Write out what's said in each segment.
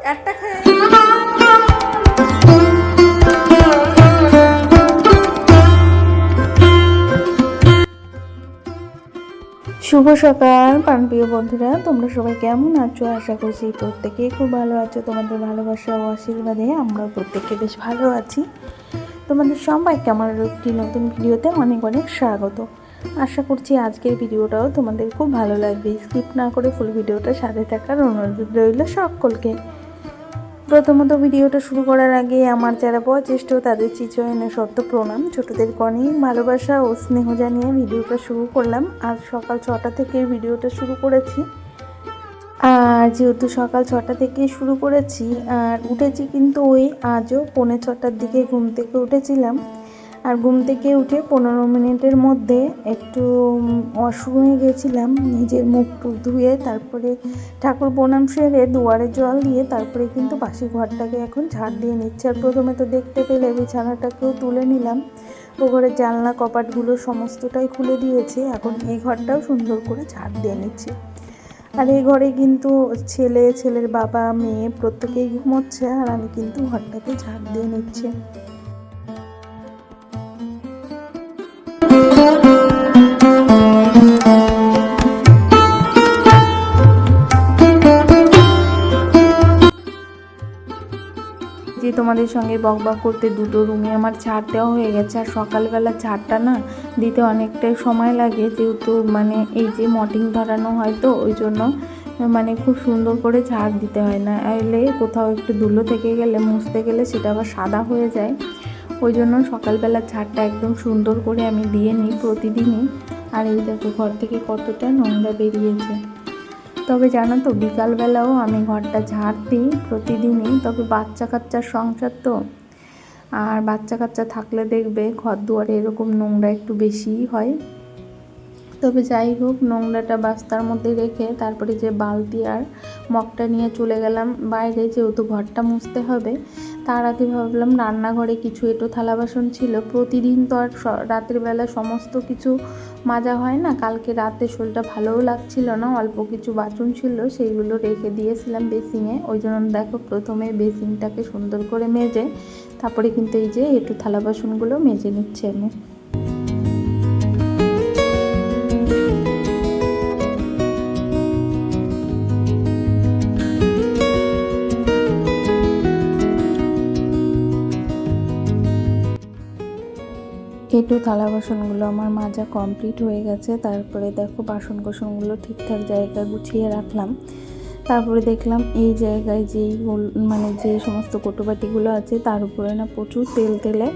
একটা খেয়ে শুভ সকাল প্রাণপ্রিয় বন্ধুরা, তোমরা সবাই কেমন আছো? আশা করছি প্রত্যেকেই খুব ভালো আছো। তোমাদের ভালোবাসা ও আশীর্বাদে আমরা প্রত্যেকে বেশ ভালো আছি। তোমাদের সবাইকে আমার একটি নতুন ভিডিওতে অনেক অনেক স্বাগত। আশা করছি আজকের ভিডিওটাও তোমাদের খুব ভালো লাগবে। স্কিপ না করে ফুল ভিডিওটা সাথে থাকার অনুরোধ রইল সকলকে। প্রথমত ভিডিওটা শুরু করার আগে আমার যারা বয়োজ্যেষ্ঠ তাদের চিচয়নে সত্য প্রণাম। ছোটদের অনেক ভালোবাসা ও স্নেহ জানিয়ে ভিডিওটা শুরু করলাম। আজ সকাল 6টা থেকে ভিডিওটা শুরু করেছি। আর যেহেতু সকাল 6টা থেকে শুরু করেছি আর উঠেছি কিন্তু ওই আজও 5:45টার দিকে ঘুম থেকে উঠেছিলাম। আর ঘুম থেকে উঠে 15 মিনিটের মধ্যে একটু ওয়াশরুমে গেছিলাম, নিজের মুখ টুক ধুয়ে তারপরে ঠাকুর প্রণাম সেরে দুয়ারে জল দিয়ে তারপরে কিন্তু বাসি ঘরটাকে এখন ঝাড় দিয়ে নিচ্ছে। আর প্রথমে তো দেখতে পেলে বিছানাটাকেও তুলে নিলাম। ও ঘরের জানলা কপাটগুলো সমস্তটাই খুলে দিয়েছে। এখন এই ঘরটাও সুন্দর করে ঝাড় দিয়ে নিচ্ছে। আর এই ঘরে কিন্তু ছেলের বাবা মেয়ে প্রত্যেকেই ঘুমোচ্ছে, আর আমি কিন্তু ঘরটাকে ঝাড় দিয়ে নিচ্ছি। যে তোমাদের সঙ্গে বকবক করতে দুটো রুমে আমার ঝাড় দেওয়া হয়ে গেছে। আর সকালবেলা ঝাড়টা না দিতে অনেকটাই সময় লাগে, যেহেতু মানে এই যে মটিং ধরানো হয় তো ওই জন্য মানে খুব সুন্দর করে ঝাড় দিতে হয় না, এলে কোথাও একটু ধুলো থেকে গেলে মুছতে গেলে সেটা আবার সাদা হয়ে যায়। ওই জন্য সকালবেলা ঝাড়টা একদম সুন্দর করে আমি দিয়ে নিই প্রতিদিনই। আর এই দেখো ঘর থেকে কতটা নোংরা বেরিয়েছে। তবে জানো তো বিকালবেলাও আমি ঘরটা ঝাড় দিই প্রতিদিনই। তবে বাচ্চা কাচ্চার সংসার তো, আর বাচ্চা কাচ্চা থাকলে দেখবে ঘর দুয়ারে এরকম নোংরা একটু বেশিই হয়। তবে যাই হোক, নোংরাটা বাস্তার মধ্যে রেখে তারপরে যে বালতি আর মগটা নিয়ে চলে গেলাম বাইরে, যেহেতু ঘরটা মুছতে হবে। তার আগে ভাবলাম রান্নাঘরে কিছু এঁটো থালা বাসন ছিল, প্রতিদিন তো আর রাতের বেলা সমস্ত কিছু মাজা হয় না। কালকে রাতে শরীরটা ভালোও লাগছিল না, অল্প কিছু বাসন ছিল সেইগুলো রেখে দিয়েছিলাম বেসিংয়ে। ওই জন্য দেখো প্রথমে বেসিংটাকে সুন্দর করে মেজে তারপরে কিন্তু এই যে এঁটো থালা বাসনগুলো মেজে নিচ্ছি আমি। এঁটো থালা বাসনগুলো আমার মাজা কমপ্লিট হয়ে গেছে। তারপরে দেখো বাসন কোসনগুলো ঠিকঠাক জায়গায় গুছিয়ে রাখলাম। তারপরে দেখলাম এই জায়গায় যেই মানে যে সমস্ত কোটোবাটিগুলো আছে তার উপরে না প্রচুর তেলে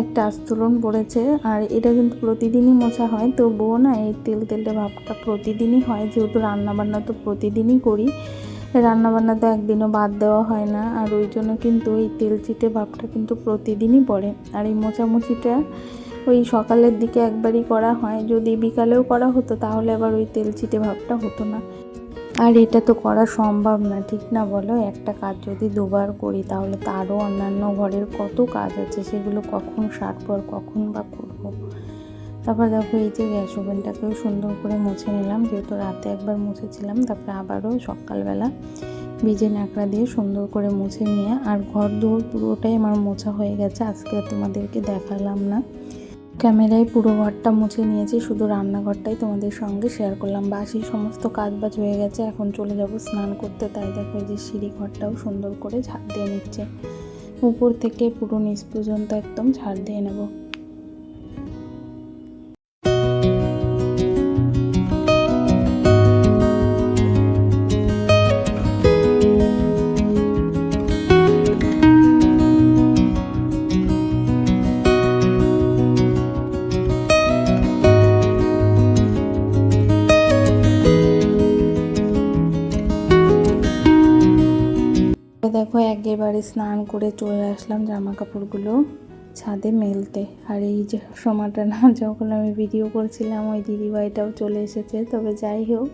একটা আস্তরণ পড়েছে। আর এটা কিন্তু প্রতিদিনই মোছা হয়, তবুও না এই তেলে ভাবটা প্রতিদিনই হয়, যেহেতু রান্নাবান্না তো প্রতিদিনই করি। রান্নাবান্না তো একদিনও বাদ দেওয়া হয় না, আর ওই জন্য কিন্তু এই তেল চিটে ভাবটা কিন্তু প্রতিদিনই পড়ে। আর এই মোছামুছিটা ওই সকালের দিকে একবারই করা হয়, যদি বিকালেও করা হতো তাহলে আবার ওই তেল চিটে ভাবটা হতো না। আর এটা তো করা সম্ভব না, ঠিক না বলো? একটা কাজ যদি দুবার করি তাহলে তারও অন্যান্য ঘরের কত কাজ আছে, সেগুলো কখন সারবো আর কখন বা করবো। তারপর দেখো এই যে গ্যাস ওভেনটাকেও সুন্দর করে মুছে নিলাম, যেহেতু রাতে একবার মুছেছিলাম। তারপরে আবারও সকালবেলা ভিজে ন্যাকড়া দিয়ে সুন্দর করে মুছে নিয়ে, আর ঘর দৌড় পুরোটাই আমার মোছা হয়ে গেছে। আজকে তোমাদেরকে দেখালাম না, ক্যামেরায় পুরো ঘরটা মুছে নিয়েছি, শুধু রান্নাঘরটাই তোমাদের সঙ্গে শেয়ার করলাম। বাসি সমস্ত কাজবাজ হয়ে গেছে, এখন চলে যাব স্নান করতে। তাই দেখো এই যে সিঁড়ি ঘরটাও সুন্দর করে ঝাড় দিয়ে নিচ্ছে, উপর থেকে পুরো নিচ পর্যন্ত একদম ঝাড় দিয়ে নেব। দেখো একেবারে স্নান করে চলে আসলাম জামা কাপড়গুলো ছাদে মেলতে। আর এই যে সময়টা না যখন আমি ভিডিও করছিলাম ওই দিদিভাইটাও চলে এসেছে। তবে যাই হোক,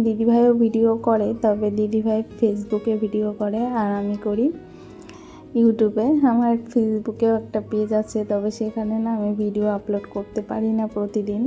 দিদিভাইও ভিডিও করে, তবে দিদিভাই ফেসবুকে ভিডিও করে আর আমি করি ইউটিউবে। আমার ফেসবুকেও একটা পেজ আছে, তবে সেখানে না আমি ভিডিও আপলোড করতে পারি না প্রতিদিন,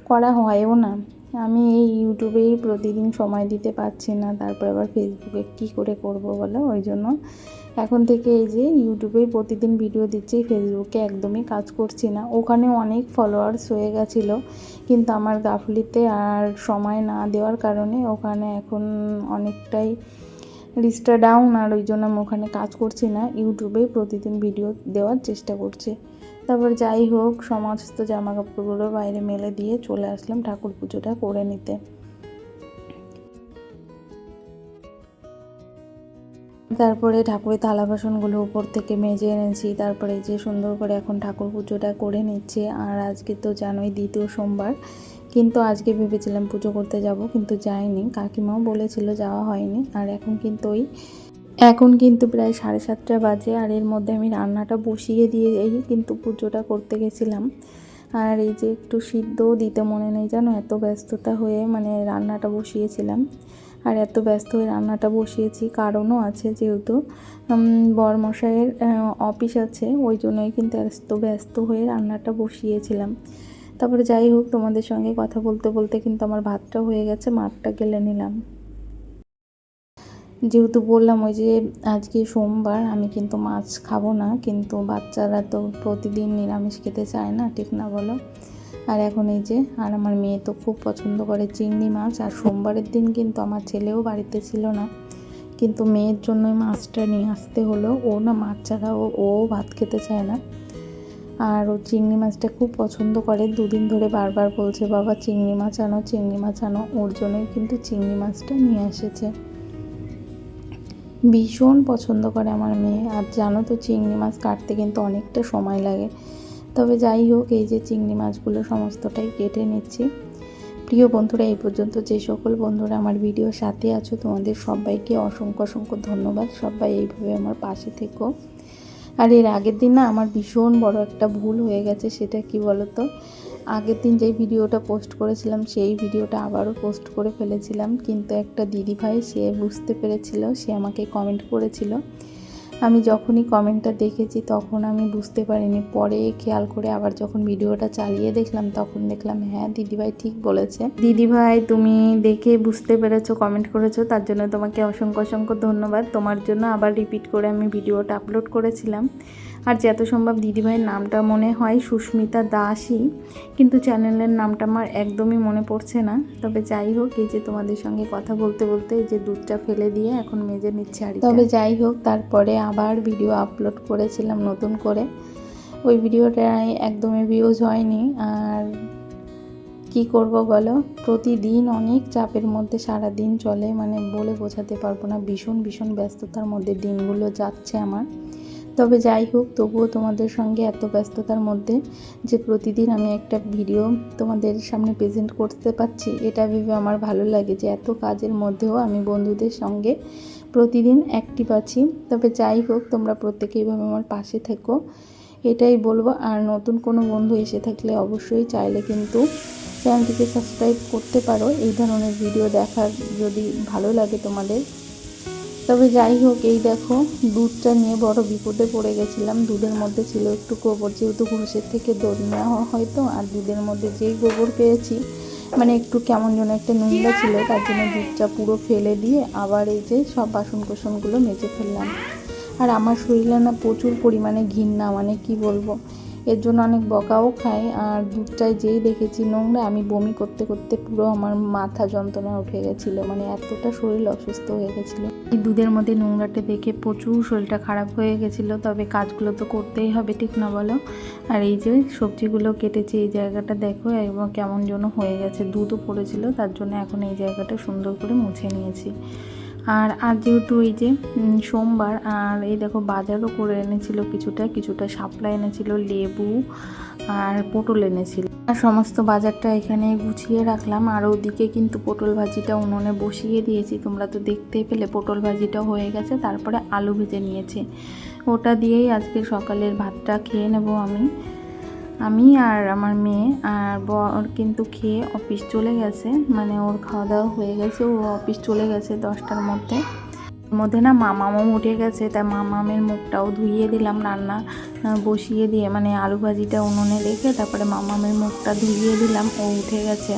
করা হয়ও না। আমি এই ইউটিউবেই প্রতিদিন সময় দিতে পারছি না, তারপর আবার ফেসবুকে কী করে করব বলো, ওই জন্য এখন থেকে এই যে ইউটিউবেই প্রতিদিন ভিডিও দিচ্ছি, ফেসবুকে একদমই কাজ করছি না। ওখানে অনেক ফলোয়ার্স হয়ে গেছিলো, কিন্তু আমার গাফলিতে আর সময় না দেওয়ার কারণে ওখানে এখন অনেকটাই লিস্টটা ডাউন, আর ওই জন্য আমি ওখানে কাজ করছি না, ইউটিউবেই প্রতিদিন ভিডিও দেওয়ার চেষ্টা করছি। তারপর যাই হোক, সমস্ত জামা কাপড়গুলো বাইরে মেলে দিয়ে চলে আসলাম ঠাকুর পুজোটা করে নিতে। তারপরে ঠাকুরের থালা বাসনগুলো উপর থেকে মেজে এনেছি, তারপরে যে সুন্দর করে এখন ঠাকুর পুজোটা করে নিচ্ছে। আর আজকে তো জানোই দ্বিতীয় সোমবার, কিন্তু আজকে ভেবেছিলাম পুজো করতে যাব, কিন্তু যাইনি, কাকিমাও বলেছিল, যাওয়া হয়নি। আর এখন কিন্তু প্রায় 7:30 বাজে, আর এর মধ্যে আমি রান্নাটা বসিয়ে দিয়ে কিন্তু পুজোটা করতে গেছিলাম। আর এই যে একটু সিদ্ধও দিতে মনে নেই জানো, এত ব্যস্ততা হয়ে মানে রান্নাটা বসিয়েছিলাম। আর এত ব্যস্ত হয়ে রান্নাটা বসিয়েছি কারণও আছে, যেহেতু বরমশাইয়ের অফিস আছে, ওই জন্যই কিন্তু এত ব্যস্ত হয়ে রান্নাটা বসিয়েছিলাম। তারপরে যাই হোক, তোমাদের সঙ্গে কথা বলতে বলতে কিন্তু আমার ভাতটা হয়ে গেছে, মাঠটা গেলে নিলাম। যেহেতু বললাম ওই যে আজকে সোমবার, আমি কিন্তু মাছ খাবো না, কিন্তু বাচ্চারা তো প্রতিদিন নিরামিষ খেতে চায় না, ঠিক না বলো। আর এখন এই যে, আর আমার মেয়ে তো খুব পছন্দ করে চিংড়ি মাছ, আর সোমবারের দিন কিন্তু আমার ছেলেও বাড়িতে ছিল না, কিন্তু মেয়ের জন্যই মাছটা নিয়ে আসতে হলো। ও না মাছ ছাড়া ও ভাত খেতে চায় না, আর ও চিংড়ি মাছটা খুব পছন্দ করে, দুদিন ধরে বারবার বলছে বাবা চিংড়ি মাছ আনো, চিংড়ি মাছ আনো, ওর জন্যই কিন্তু চিংড়ি মাছটা নিয়ে এসেছে। ভীষণ পছন্দ করে আমার মেয়ে। আর জানো তো চিংড়ি মাছ কাটতে কিন্তু অনেকটা সময় লাগে। তবে যাই হোক, এই যে চিংড়ি মাছগুলো সমস্তটাই কেটে নিচ্ছি। প্রিয় বন্ধুরা, এই পর্যন্ত যে সকল বন্ধুরা আমার ভিডিওর সাথে আছো, তোমাদের সবাইকে অসংখ্য অসংখ্য ধন্যবাদ। সবাই এইভাবে আমার পাশে থেকো। আর এর আগের দিন না আমার ভীষণ বড় একটা ভুল হয়ে গেছে, সেটা কি বলো তো, আগের দিন যেই ভিডিওটা পোস্ট করেছিলাম সেই ভিডিওটা আবারও পোস্ট করে ফেলেছিলাম, কিন্তু একটা দিদিভাই সে বুঝতে পেরেছিল, সে আমাকে কমেন্ট করেছিল। আমি যখনই কমেন্টটা দেখেছি তখন আমি বুঝতে পারিনি, পরে খেয়াল করে আবার যখন ভিডিওটা চালিয়ে দেখলাম তখন দেখলাম হ্যাঁ দিদিভাই ঠিক বলেছে। দিদিভাই তুমি দেখে বুঝতে পেরেছো, কমেন্ট করেছো, তার জন্য তোমাকে অসংখ্য অসংখ্য ধন্যবাদ। তোমার জন্য আবার রিপিট করে আমি ভিডিওটা আপলোড করেছিলাম। আর যত সম্ভব দিদিভাইয়ের নামটা মনে হয় সুস্মিতা দাসই, কিন্তু চ্যানেলের নামটা আমার একদমই মনে পড়ছে না। তবে যাই হোক, এই যে তোমাদের সঙ্গে কথা বলতে বলতে এই যে দুধটা ফেলে দিয়ে এখন মেজে নিচ্ছে। আর তবে যাই হোক, তারপরে আবার ভিডিও আপলোড করেছিলাম নতুন করে, ওই ভিডিওটায় একদমই ভিউজ হয়নি। আর কি করব বলো, প্রতিদিন অনেক চাপের মধ্যে সারা দিন চলে, মানে বলে বোঝাতে পারবো না, ভীষণ ভীষণ ব্যস্ততার মধ্যে দিনগুলো যাচ্ছে আমার। তবে যাই হোক, তবুও তোমাদের সঙ্গে এত ব্যস্ততার মধ্যে যে প্রতিদিন আমি একটা ভিডিও তোমাদের সামনে প্রেজেন্ট করতে পারছি, এটা ভেবে আমার ভালো লাগে যে এত কাজের মধ্যেও আমি বন্ধুদের সঙ্গে প্রতিদিন অ্যাক্টিভ আছি। তবে যাই হোক, তোমরা প্রত্যেকে এইভাবে আমার পাশে থেকো, এটাই বলবো। আর নতুন কোনো বন্ধু এসে থাকলে অবশ্যই চাইলে কিন্তু চ্যানেলটিকে সাবস্ক্রাইব করতে পারো, এই ধরনের ভিডিও দেখার যদি ভালো লাগে তোমাদের। তবে যাই হোক, এই দেখো দুধটা নিয়ে বড় বিপদে পড়ে গেছিলাম। দুধের মধ্যে ছিল একটু গোবর, যেহেতু ঘষের থেকে দই নেওয়া হয়তো, আর দুধের মধ্যে যেই গোবর পেয়েছি মানে একটু কেমন যেন একটা নোংরা ছিল, তার জন্য দুধটা পুরো ফেলে দিয়ে আবার এই যে সব বাসন কোসনগুলো মেজে ফেললাম। আর আমার শরীরে না প্রচুর পরিমাণে ঘৃণা, মানে কি বলবো, এর জন্য অনেক বকাও খাই। আর দুধটায় যেই দেখেছি নোংরা, আমি বমি করতে করতে পুরো আমার মাথা যন্ত্রণা উঠে গেছিলো, মানে এতটা শরীর অসুস্থ হয়ে গেছিলো এই দুধের মধ্যে নোংরাটা দেখে, প্রচুর শরীরটা খারাপ হয়ে গেছিলো। তবে কাজগুলো তো করতেই হবে, ঠিক না বলো। আর এই যে সবজিগুলো কেটেছি, এই জায়গাটা দেখো এবং কেমন যেন হয়ে গেছে, দুধও পড়েছিল, তার জন্য এখন এই জায়গাটা সুন্দর করে মুছে নিয়েছি। আর আজ যেহেতু এই যে সোমবার, আর এই দেখো বাজারও করে এনেছিল কিছুটা শাপলা এনেছিল, লেবু আর পটল এনেছিল, আর সমস্ত বাজারটা এখানে গুছিয়ে রাখলাম। আর ওদিকে কিন্তু পটল ভাজিটা উনুনে বসিয়ে দিয়েছি, তোমরা তো দেখতেই পেলে পটল ভাজিটা হয়ে গেছে। তারপরে আলু ভেজে নিয়েছি, ওটা দিয়েই আজকে সকালের ভাতটা খেয়ে নেব আমি আর আমার মেয়ে। আর বর কিন্তু খেয়ে অফিস চলে গেছে, মানে ওর খাওয়া দাওয়া হয়ে গেছে, ও অফিস চলে গেছে 10টার মধ্যে না মামামও উঠে গেছে, তাই মামামের মুখটাও ধুইয়ে দিলাম, রান্না বসিয়ে দিয়ে মানে আলু ভাজিটা উনুনে রেখে তারপরে মামামের মুখটা ধুইয়ে দিলাম, ও উঠে গেছে।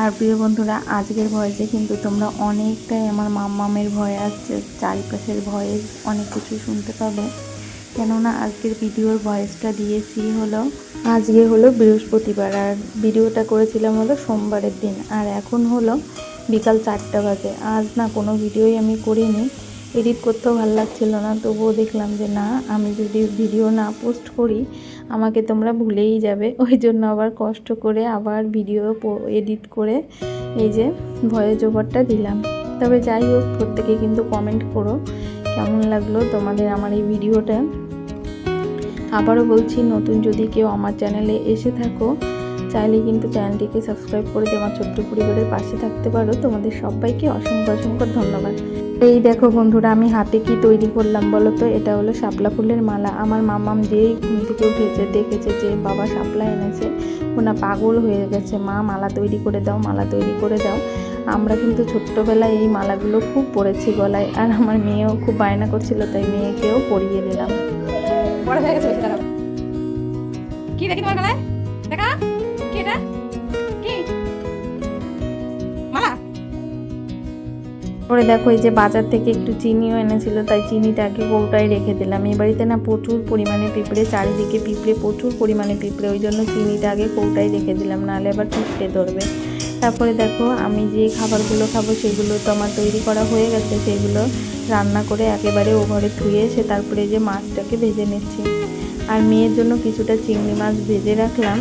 আর প্রিয় বন্ধুরা, আজকের ভয়েসে কিন্তু তোমরা অনেকটাই আমার মাম্মামের ভয় আসছে, চারিপাশের ভয়েস অনেক কিছু শুনতে পাবে। কেননা আজকের ভিডিওর ভয়েসটা দিয়েছি হলো আজকে হলো বৃহস্পতিবার, আর ভিডিওটা করেছিলাম হলো সোমবারের দিন, আর এখন হলো বিকাল 4টা বাজে। আজ না কোনো ভিডিওই আমি করিনি, এডিট করতেও ভালো লাগছিল না, তবুও দেখলাম যে না, আমি যদি ভিডিও না পোস্ট করি আমাকে তোমরা ভুলেই যাবে, ওই জন্য আবার কষ্ট করে আবার ভিডিও এডিট করে এই যে ভয়েস ওভারটা দিলাম। তবে যাই হোক, প্রত্যেকে কিন্তু কমেন্ট করো কেমন লাগলো তোমাদের আমার এই ভিডিওটা। আবারও বলছি, নতুন যদি কেউ আমার চ্যানেলে এসে থাকো, চাইলে কিন্তু চ্যানেলটিকে সাবস্ক্রাইব করে দিয়ে আমার ছোট্ট পরিবারের পাশে থাকতে পারো। তোমাদের সবাইকে অসংখ্য অসংখ্য ধন্যবাদ। এই দেখো বন্ধুরা, আমি হাতে কি তৈরি করলাম বলো তো? এটা হলো শাপলা ফুলের মালা। আমার মামাম যেই ঘুম থেকে উঠেছে দেখেছে যে বাবা শাপলা এনেছে, ওনা পাগল হয়ে গেছে, মা মালা তৈরি করে দাও, মালা তৈরি করে দাও। আমরা কিন্তু ছোট্টবেলায় এই মালাগুলো খুব পরেছি গলায়, আর আমার মেয়েও খুব বায়না করছিল, তাই মেয়েকেও পরিয়ে দিলাম। কি দেখি তোমার গলায়? দেখা কি এটা? কি মালা? পরে দেখো, এই যে বাজার থেকে একটু চিনিও এনেছিল, তাই চিনিটাকে কৌটায় রেখে দিলাম। এই বাড়িতে না প্রচুর পরিমাণে পিঁপড়ে, চারিদিকে পিঁপড়ে, প্রচুর পরিমাণে পিঁপড়ে, ওই জন্য চিনিটা আগে কৌটায় রেখে দিলাম, নাহলে আবার পিঁপড়ে ধরবে। তারপরে দেখো, আমি যে খাবারগুলো খাবো সেগুলো তো আমার তৈরি করা হয়ে গেছে, সেগুলো রান্না করে একেবারে ওভারে ধুয়ে এসে তারপরে যে মাছটাকে ভেজে নিচ্ছি। আর মেয়ের জন্য কিছুটা চিংড়ি মাছ ভেজে রাখলাম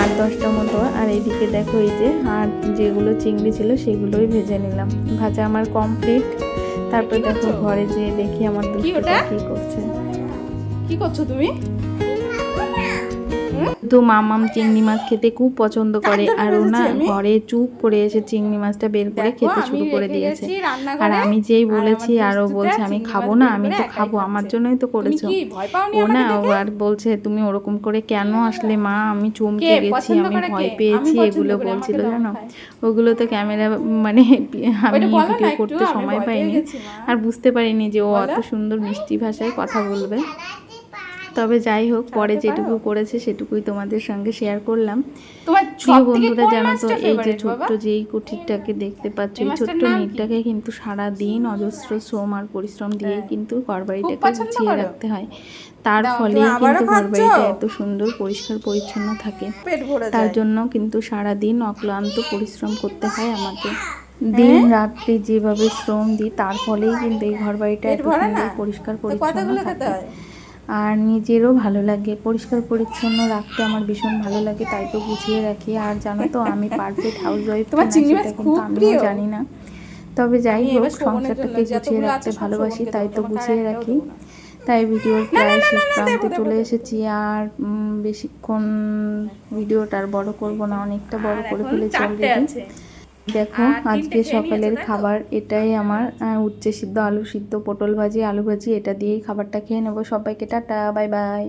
8-10টা মতো। আর এইদিকে দেখো, এই যে আর যেগুলো চিংড়ি ছিল সেগুলোই ভেজে নিলাম। ভাজা আমার কমপ্লিট। তারপর দেখো ঘরে যেয়ে দেখি আমার দুষ্টুটা কি করছে। কি করছো তুমি? তো মামাম চিংড়ি মাছ খেতে খুব পছন্দ করে, আর ও না ঘরে চুপ করে এসে চিংড়ি মাছটা বের করে খেতে শুরু করে দিয়েছে। আর আমি যেই বলেছি, আরও বলছে আমি খাবো না, আমি তো খাবো, আমার জন্যই তো করেছো। ও না, ও আর বলছে তুমি ওরকম করে কেন আসলে মা, আমি চমকে গেছি, আমি ভয় পেয়েছি, এগুলো বলছিল জানো। ওগুলো তো ক্যামেরা মানে আমি ভিডিও করতে সময় পাইনি, আর বুঝতে পারিনি যে ও অত সুন্দর মিষ্টি ভাষায় কথা বলবে। তবে যাই হোক, পরে যেটুকু করেছে সেটুকুই তোমাদের সঙ্গে শেয়ার করলাম। প্রিয় বন্ধুরা, জানো তো, এই যে ছোট্ট যেই কুঠিরটাকে দেখতে পাচ্ছ, এই ছোট্ট মেয়েটাকে কিন্তু সারাদিন অজস্র শ্রম আর পরিশ্রম দিয়ে কিন্তু ঘরবাড়িটাকে গুছিয়ে রাখতে হয়। তার ফলে কিন্তু ঘরবাড়িটা এত সুন্দর পরিষ্কার পরিচ্ছন্ন থাকে। তার জন্য কিন্তু সারাদিন অক্লান্ত পরিশ্রম করতে হয় আমাকে। দিন রাত্রি যেভাবে শ্রম দিই, তার ফলেই কিন্তু এই ঘরবাড়িটা এত সুন্দর পরিষ্কার পরিচ্ছন্ন থাকে। আর নিজেরও ভালো লাগে, পরিষ্কার পরিচ্ছন্ন রাখতে আমার ভীষণ ভালো লাগে, তাই তো গুছিয়ে রাখি। আর জানো তো, আমি পারফেক্ট হাউস ওয়াইফ কিনা সেটা কিন্তু আমিও জানি না, তবে যাই হোক, সংসারটাকে গুছিয়ে রাখতে ভালোবাসি, তাই তো গুছিয়ে রাখি। তাই ভিডিওর প্রায় শেষ প্রান্তে চলে এসেছি, আর বেশিক্ষণ ভিডিওটা আর বড় করব না, অনেকটা বড় করে ফেলেছি অলরেডি। দেখো, আজকে সকালের খাবার এটাই আমার, উচ্ছে সিদ্ধ, আলু সিদ্ধ, পটল ভাজি, আলু ভাজি, এটা দিয়েই খাবারটা খেয়ে নেবো। সবাইকে টাটা, বাই বাই।